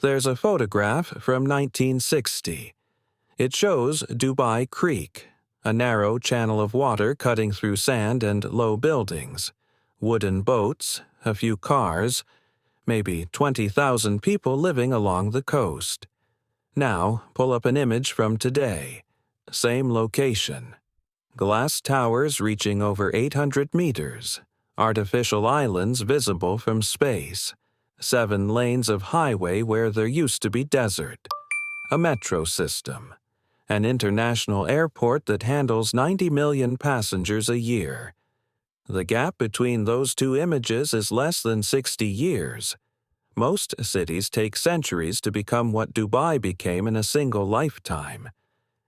There's a photograph from 1960. It shows Dubai Creek, a narrow channel of water cutting through sand and low buildings, wooden boats, a few cars, maybe 20,000 people living along the coast. Now, pull up an image from today. Same location. Glass towers reaching over 800 meters, artificial islands visible from space, 7 lanes of highway where there used to be desert, a metro system, an international airport that handles 90 million passengers a year. The gap between those two images is less than 60 years. Most cities take centuries to become what Dubai became in a single lifetime.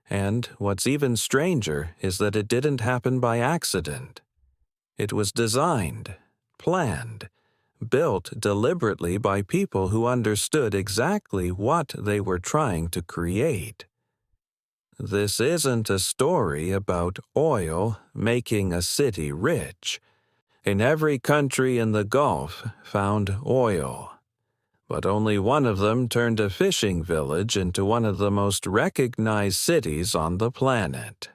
And what's even stranger is that it didn't happen by accident. It was designed, planned, built deliberately by people who understood exactly what they were trying to create. This isn't a story about oil making a city rich. In every country in the Gulf found oil. But only one of them turned a fishing village into one of the most recognized cities on the planet.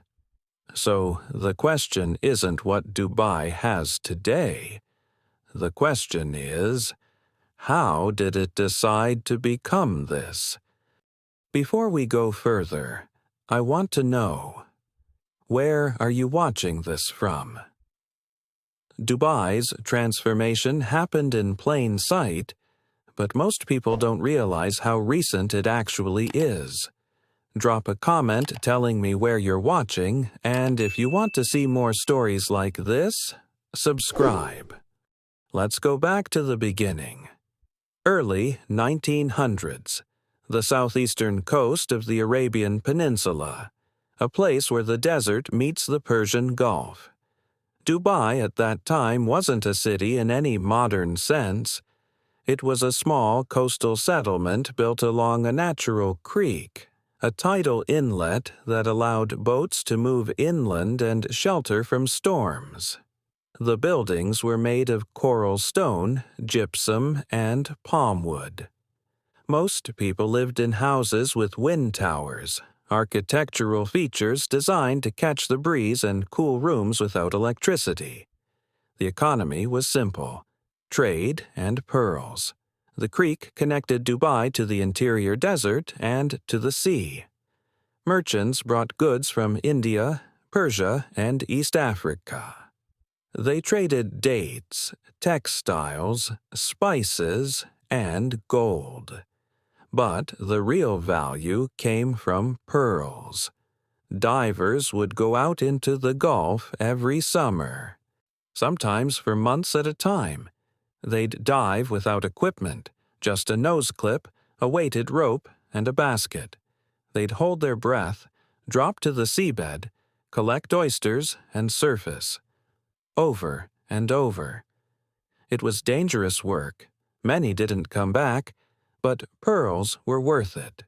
So the question isn't what Dubai has today. The question is, how did it decide to become this? Before we go further, I want to know, where are you watching this from? Dubai's transformation happened in plain sight, but most people don't realize how recent it actually is. Drop a comment telling me where you're watching, and if you want to see more stories like this, subscribe. Let's go back to the beginning. Early 1900s, the southeastern coast of the Arabian Peninsula, a place where the desert meets the Persian Gulf. Dubai at that time wasn't a city in any modern sense. It was a small coastal settlement built along a natural creek, a tidal inlet that allowed boats to move inland and shelter from storms. The buildings were made of coral stone, gypsum, and palm wood. Most people lived in houses with wind towers, architectural features designed to catch the breeze and cool rooms without electricity. The economy was simple. Trade and pearls. The creek connected Dubai to the interior desert and to the sea. Merchants brought goods from India, Persia, and East Africa. They traded dates, textiles, spices, and gold. But the real value came from pearls. Divers would go out into the Gulf every summer, sometimes for months at a time. They'd dive without equipment, just a nose clip, a weighted rope, and a basket. They'd hold their breath, drop to the seabed, collect oysters, and surface. Over and over. It was dangerous work. Many didn't come back, but pearls were worth it.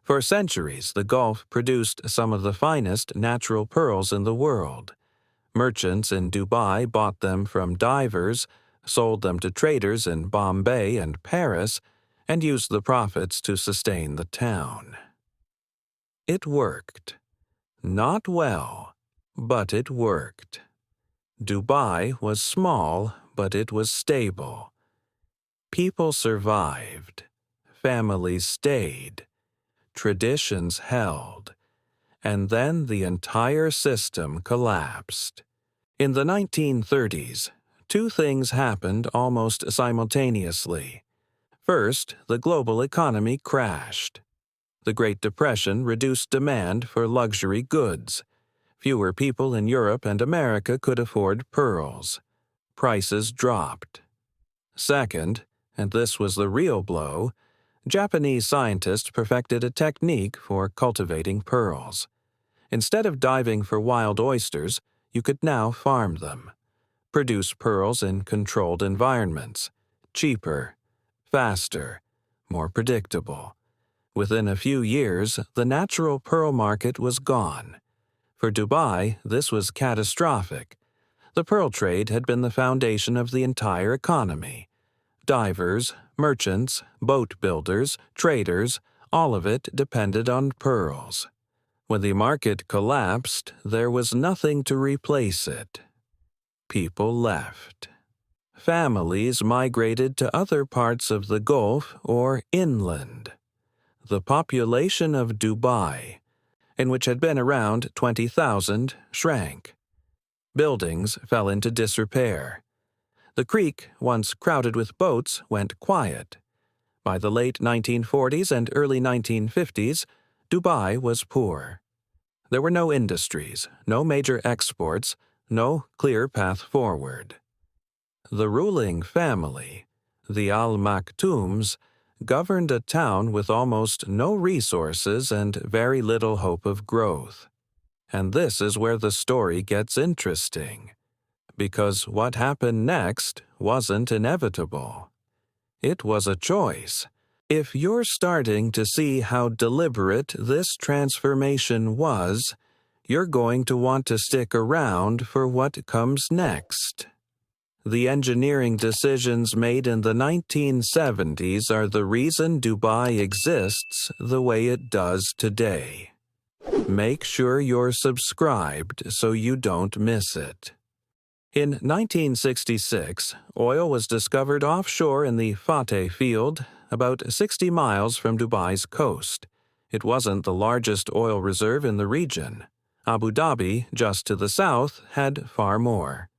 For centuries, the Gulf produced some of the finest natural pearls in the world. Merchants in Dubai bought them from divers, sold them to traders in Bombay and Paris, and used the profits to sustain the town. It worked. Not well, but it worked. Dubai was small, but it was stable. People survived. Families stayed. Traditions held. And then the entire system collapsed. In the 1930s, 2 things happened almost simultaneously. First, the global economy crashed. The Great Depression reduced demand for luxury goods. Fewer people in Europe and America could afford pearls. Prices dropped. Second, and this was the real blow, Japanese scientists perfected a technique for cultivating pearls. Instead of diving for wild oysters, you could now farm them. Produce pearls in controlled environments. Cheaper, faster, more predictable. Within a few years, the natural pearl market was gone. For Dubai, this was catastrophic. The pearl trade had been the foundation of the entire economy. Divers, Merchants, boat builders, traders, all of it depended on pearls. When the market collapsed, there was nothing to replace it. People left. Families migrated to other parts of the Gulf or inland. The population of Dubai, in which had been around 20,000, shrank. Buildings fell into disrepair. The creek, once crowded with boats, went quiet. By the late 1940s and early 1950s, Dubai was poor. There were no industries, no major exports, no clear path forward. The ruling family, the Al Maktoums, governed a town with almost no resources and very little hope of growth. And this is where the story gets interesting, because what happened next wasn't inevitable. It was a choice. If you're starting to see how deliberate this transformation was, you're going to want to stick around for what comes next. The engineering decisions made in the 1970s are the reason Dubai exists the way it does today. Make sure you're subscribed so you don't miss it. In 1966, oil was discovered offshore in the Fateh field, about 60 miles from Dubai's coast. It wasn't the largest oil reserve in the region. Abu Dhabi, just to the south, had far more.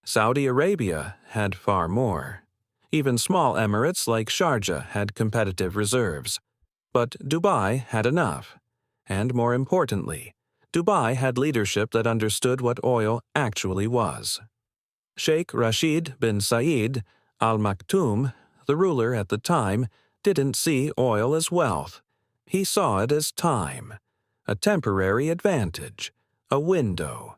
Saudi Arabia had far more. Even small emirates like Sharjah had competitive reserves. But Dubai had enough. And more importantly, Dubai had leadership that understood what oil actually was. Sheikh Rashid bin Saeed Al Maktoum, the ruler at the time, didn't see oil as wealth. He saw it as time, a temporary advantage, a window.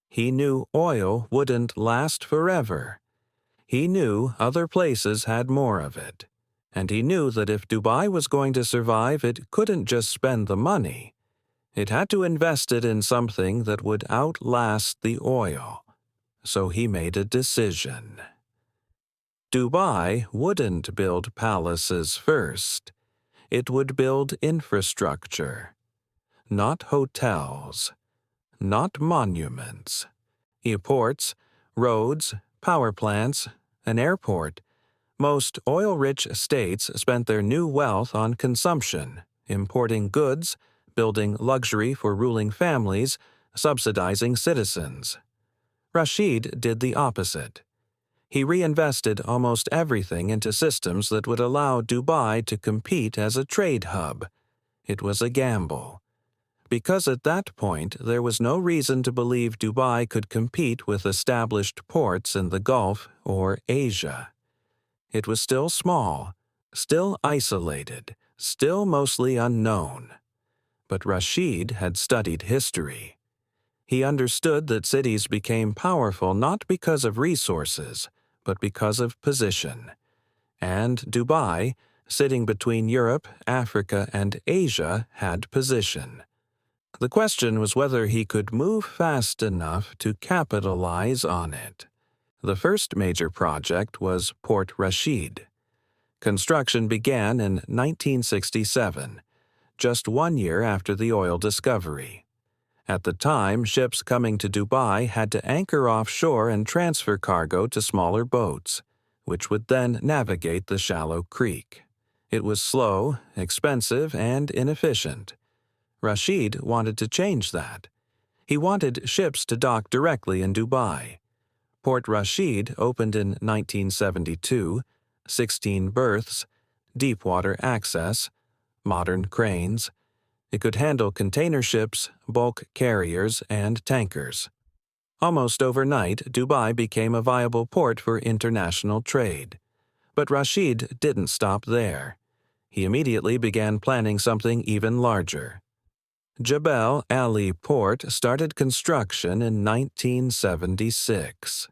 He knew oil wouldn't last forever. He knew other places had more of it. And he knew that if Dubai was going to survive, it couldn't just spend the money. It had to invest it in something that would outlast the oil. So he made a decision. Dubai wouldn't build palaces first. It would build infrastructure. Not hotels. Not monuments. Ports, roads, power plants, an airport. Most oil-rich states spent their new wealth on consumption, importing goods, building luxury for ruling families, subsidizing citizens. Rashid did the opposite. He reinvested almost everything into systems that would allow Dubai to compete as a trade hub. It was a gamble. Because at that point there was no reason to believe Dubai could compete with established ports in the Gulf or Asia. It was still small, still isolated, still mostly unknown. But Rashid had studied history. He understood that cities became powerful not because of resources, but because of position. And Dubai, sitting between Europe, Africa, and Asia, had position. The question was whether he could move fast enough to capitalize on it. The first major project was Port Rashid. Construction began in 1967, just 1 year after the oil discovery. At the time, ships coming to Dubai had to anchor offshore and transfer cargo to smaller boats, which would then navigate the shallow creek. It was slow, expensive, and inefficient. Rashid wanted to change that. He wanted ships to dock directly in Dubai. Port Rashid opened in 1972, 16 berths, deep-water access, modern cranes. It could handle container ships, bulk carriers, and tankers. Almost overnight, Dubai became a viable port for international trade. But Rashid didn't stop there. He immediately began planning something even larger. Jebel Ali Port started construction in 1976.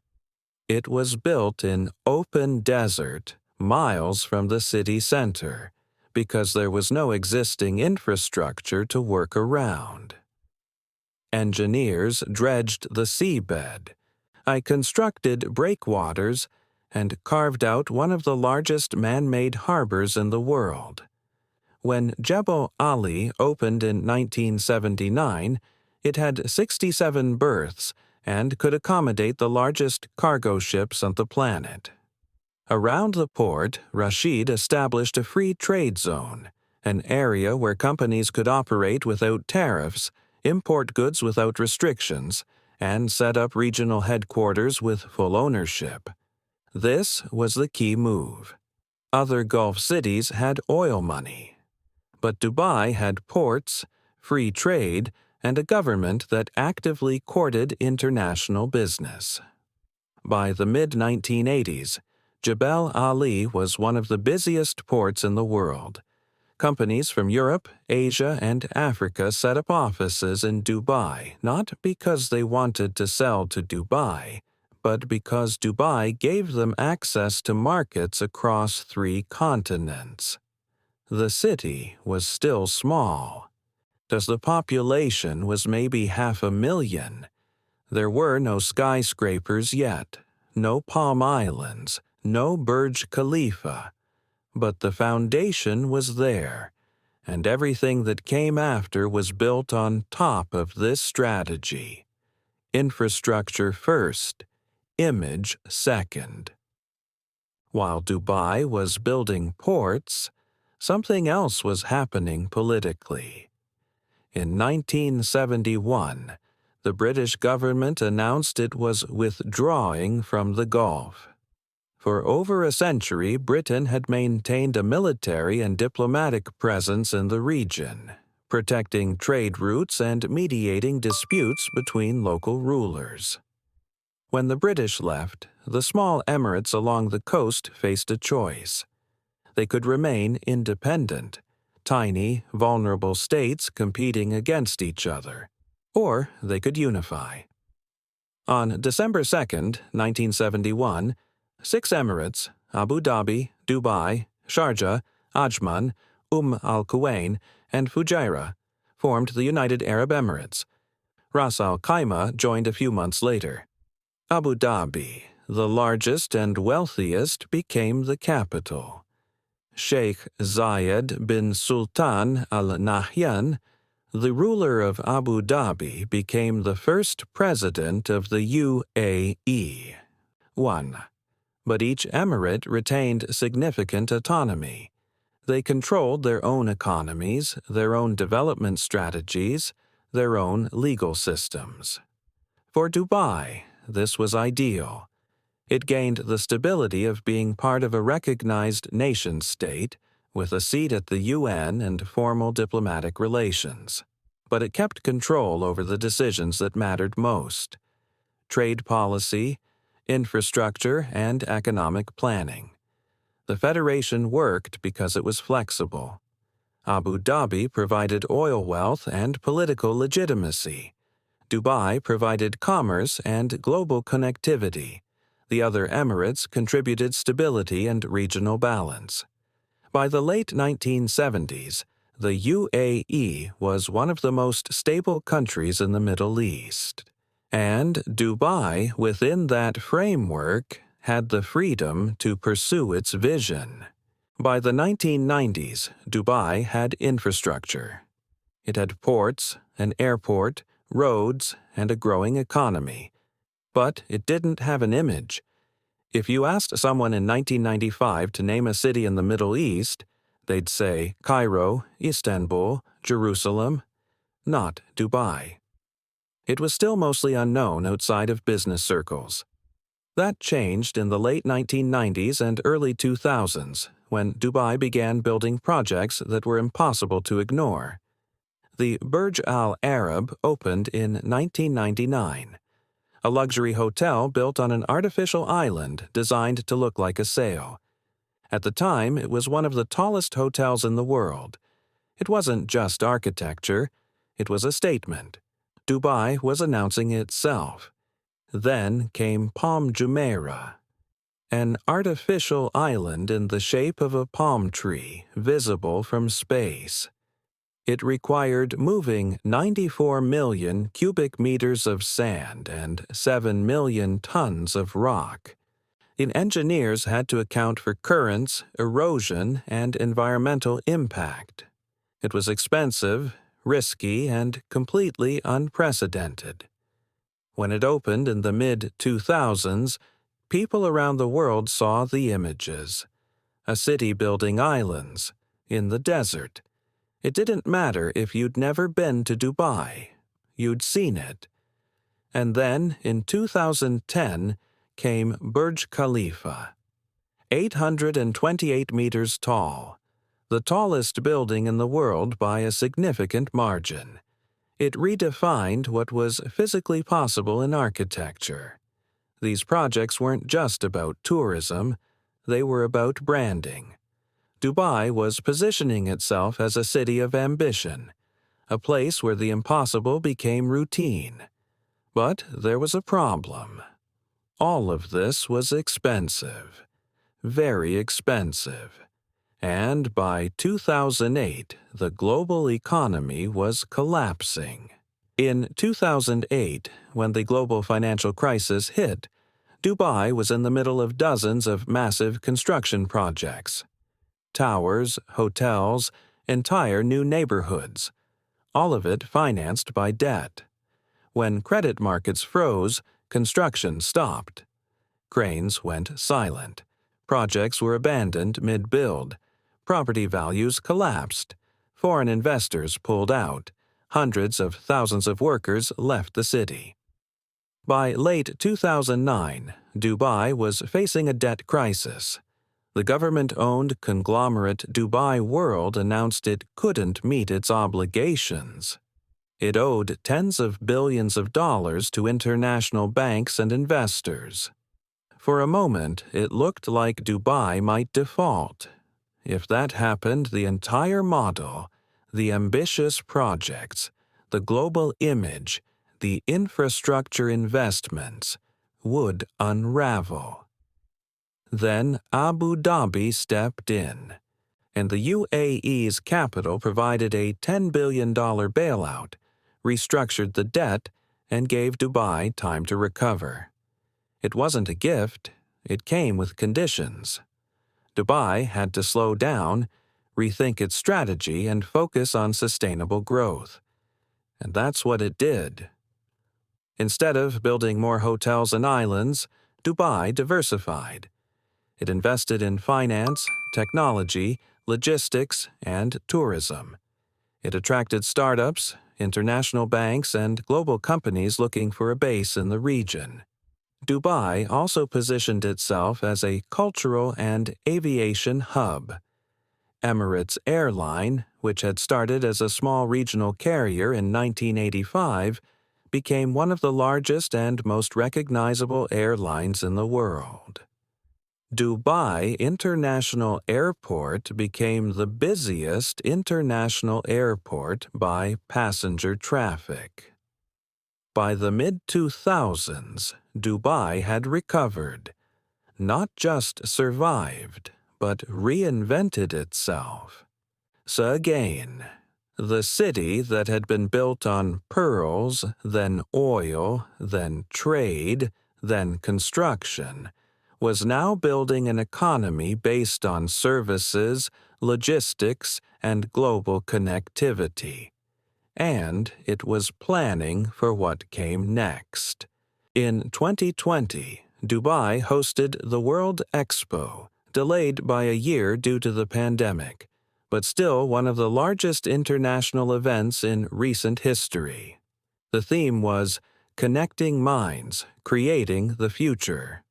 It was built in open desert, miles from the city center, because there was no existing infrastructure to work around. Engineers dredged the seabed. I constructed breakwaters and carved out one of the largest man-made harbors in the world. When Jebel Ali opened in 1979, it had 67 berths and could accommodate the largest cargo ships on the planet. Around the port, Rashid established a free trade zone, an area where companies could operate without tariffs, import goods without restrictions, and set up regional headquarters with full ownership. This was the key move. Other Gulf cities had oil money, but Dubai had ports, free trade, and a government that actively courted international business. By the mid-1980s, Jebel Ali was one of the busiest ports in the world. Companies from Europe, Asia, and Africa set up offices in Dubai, not because they wanted to sell to Dubai, but because Dubai gave them access to markets across 3 continents. The city was still small, as the population was maybe 500,000. There were no skyscrapers yet, no Palm Islands, no Burj Khalifa, but the foundation was there, and everything that came after was built on top of this strategy. Infrastructure first, image second. While Dubai was building ports, something else was happening politically. In 1971, the British government announced it was withdrawing from the Gulf. For over a century, Britain had maintained a military and diplomatic presence in the region, protecting trade routes and mediating disputes between local rulers. When the British left, the small emirates along the coast faced a choice. They could remain independent, tiny, vulnerable states competing against each other, or they could unify. On December 2, 1971, 6 emirates, Abu Dhabi, Dubai, Sharjah, Ajman, Al-Quwain, and Fujairah, formed the United Arab Emirates. Ras Al Khaimah joined a few months later. Abu Dhabi, the largest and wealthiest, became the capital. Sheikh Zayed bin Sultan Al Nahyan, the ruler of Abu Dhabi, became the first president of the UAE. 1. But each emirate retained significant autonomy. They controlled their own economies, their own development strategies, their own legal systems. For Dubai, this was ideal. It gained the stability of being part of a recognized nation-state, with a seat at the UN and formal diplomatic relations. But it kept control over the decisions that mattered most: trade policy, infrastructure, and economic planning. The federation worked because it was flexible. Abu Dhabi provided oil wealth and political legitimacy. Dubai provided commerce and global connectivity. The other emirates contributed stability and regional balance. By the late 1970s, the UAE was one of the most stable countries in the Middle East. And Dubai, within that framework, had the freedom to pursue its vision. By the 1990s, Dubai had infrastructure. It had ports, an airport, roads, and a growing economy. But it didn't have an image. If you asked someone in 1995 to name a city in the Middle East, they'd say Cairo, Istanbul, Jerusalem, not Dubai. It was still mostly unknown outside of business circles. That changed in the late 1990s and early 2000s, when Dubai began building projects that were impossible to ignore. The Burj Al Arab opened in 1999, a luxury hotel built on an artificial island designed to look like a sail. At the time, it was one of the tallest hotels in the world. It wasn't just architecture, it was a statement. Dubai was announcing itself. Then came Palm Jumeirah, an artificial island in the shape of a palm tree, visible from space. It required moving 94 million cubic meters of sand and 7 million tons of rock. Engineers had to account for currents, erosion, and environmental impact. It was expensive, risky, and completely unprecedented. When it opened in the mid-2000s, people around the world saw the images. A city building islands, in the desert. It didn't matter if you'd never been to Dubai. You'd seen it. And then, in 2010, came Burj Khalifa. 828 meters tall. The tallest building in the world by a significant margin. It redefined what was physically possible in architecture. These projects weren't just about tourism, they were about branding. Dubai was positioning itself as a city of ambition, a place where the impossible became routine. But there was a problem. All of this was expensive, very expensive. And by 2008, the global economy was collapsing. In 2008, when the global financial crisis hit, Dubai was in the middle of dozens of massive construction projects. Towers, hotels, entire new neighborhoods. All of it financed by debt. When credit markets froze, construction stopped. Cranes went silent. Projects were abandoned mid-build. Property values collapsed. Foreign investors pulled out. Hundreds of thousands of workers left the city. By late 2009, Dubai was facing a debt crisis. The government-owned conglomerate Dubai World announced it couldn't meet its obligations. It owed tens of billions of dollars to international banks and investors. For a moment, it looked like Dubai might default. If that happened, the entire model, the ambitious projects, the global image, the infrastructure investments, would unravel. Then Abu Dhabi stepped in, and the UAE's capital provided a $10 billion bailout, restructured the debt, and gave Dubai time to recover. It wasn't a gift, it came with conditions. Dubai had to slow down, rethink its strategy, and focus on sustainable growth. And that's what it did. Instead of building more hotels and islands, Dubai diversified. It invested in finance, technology, logistics, and tourism. It attracted startups, international banks, and global companies looking for a base in the region. Dubai also positioned itself as a cultural and aviation hub. Emirates Airline, which had started as a small regional carrier in 1985, became one of the largest and most recognizable airlines in the world. Dubai International Airport became the busiest international airport by passenger traffic. By the mid-2000s, Dubai had recovered, not just survived, but reinvented itself. So again, the city that had been built on pearls, then oil, then trade, then construction, was now building an economy based on services, logistics, and global connectivity. And it was planning for what came next. In 2020, Dubai hosted the World Expo, delayed by a year due to the pandemic, but still one of the largest international events in recent history. The theme was Connecting Minds, Creating the Future.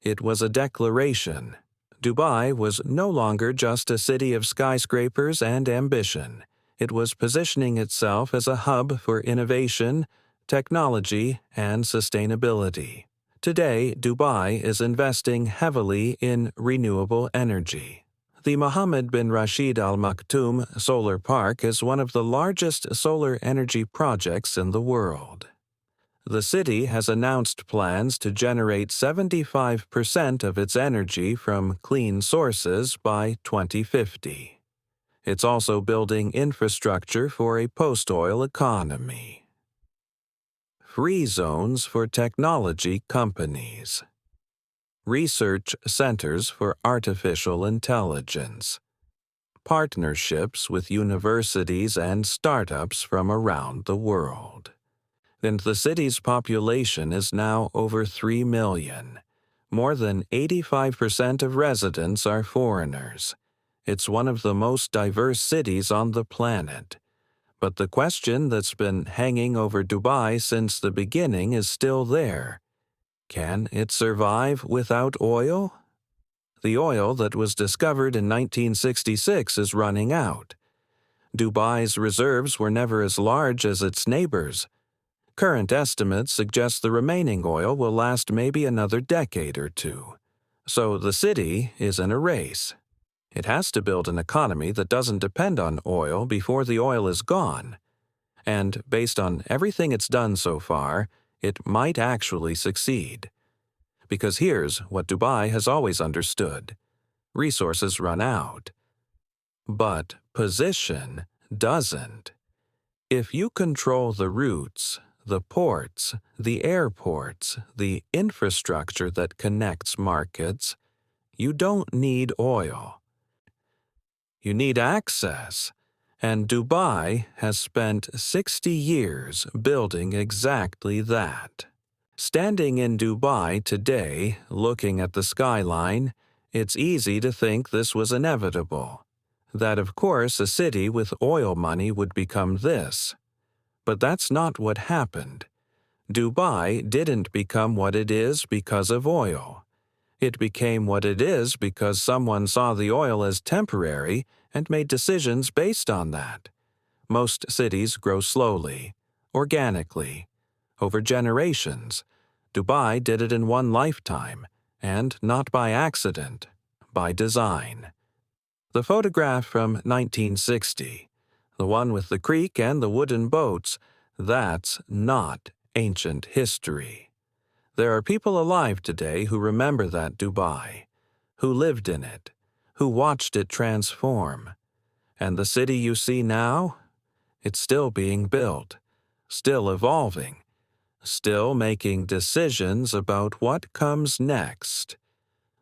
It was a declaration. Dubai was no longer just a city of skyscrapers and ambition. It was positioning itself as a hub for innovation, technology, and sustainability. Today, Dubai is investing heavily in renewable energy. The Mohammed bin Rashid Al Maktoum Solar Park is one of the largest solar energy projects in the world. The city has announced plans to generate 75% of its energy from clean sources by 2050. It's also building infrastructure for a post-oil economy. Free zones for technology companies. research centers for artificial intelligence, partnerships with universities and startups from around the world. And the city's population is now over 3 million. More than 85% of residents are foreigners. It's one of the most diverse cities on the planet. But the question that's been hanging over Dubai since the beginning is still there. Can it survive without oil? The oil that was discovered in 1966 is running out. Dubai's reserves were never as large as its neighbors. Current estimates suggest the remaining oil will last maybe another decade or two. So the city is in a race. It has to build an economy that doesn't depend on oil before the oil is gone. And based on everything it's done so far, it might actually succeed. Because here's what Dubai has always understood. Resources run out. But position doesn't. If you control the routes, the ports, the airports, the infrastructure that connects markets, you don't need oil. You need access, and Dubai has spent 60 years building exactly that. Standing in Dubai today, looking at the skyline, it's easy to think this was inevitable. That, of course, a city with oil money would become this. But that's not what happened. Dubai didn't become what it is because of oil. It became what it is because someone saw the oil as temporary and made decisions based on that. Most cities grow slowly, organically, over generations. Dubai did it in one lifetime, and not by accident, by design. The photograph from 1960, the one with the creek and the wooden boats, that's not ancient history. There are people alive today who remember that Dubai, who lived in it, who watched it transform. And the city you see now, it's still being built, still evolving, still making decisions about what comes next.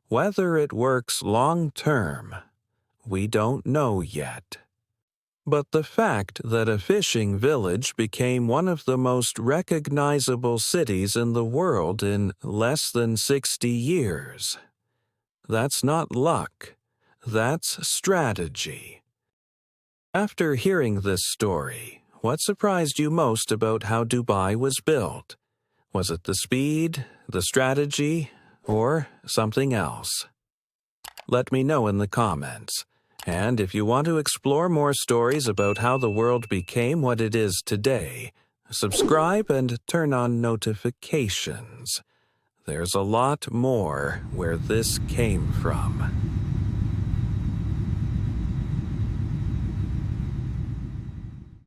Whether it works long-term, we don't know yet. But the fact that a fishing village became one of the most recognizable cities in the world in less than 60 years, that's not luck, that's strategy. After hearing this story, what surprised you most about how Dubai was built? Was it the speed, the strategy, or something else? Let me know in the comments. And if you want to explore more stories about how the world became what it is today, subscribe and turn on notifications. There's a lot more where this came from.